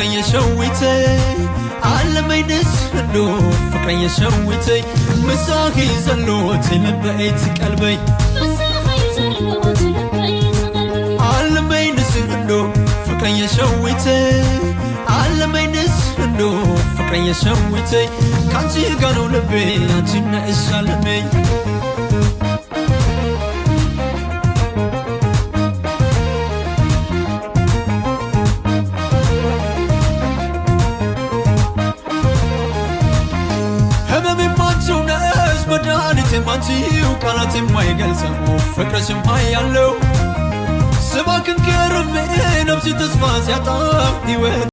ፍቅረኛ ሸዊቴ አለመይደስ እንዶ ፍቅረኛ ሸዊቴ ምሳኺ ዘሎት ልበይት ቀልበይ አለመይደስ እንዶ ፍቅረኛ ሸዊቴ አለመይደስ እንዶ ፍቅረኛ ሸዊቴ ካንቺ ጋር ነው ልቤ አንቺን እሻለመኝ መድኃኒቴም አንቺው ቃላቴም አይገልጸው ፍቅርሽም ኃያለው ስባክን ገርሜ ነፍሴ ተስፋ ሲያጣ ሕይወት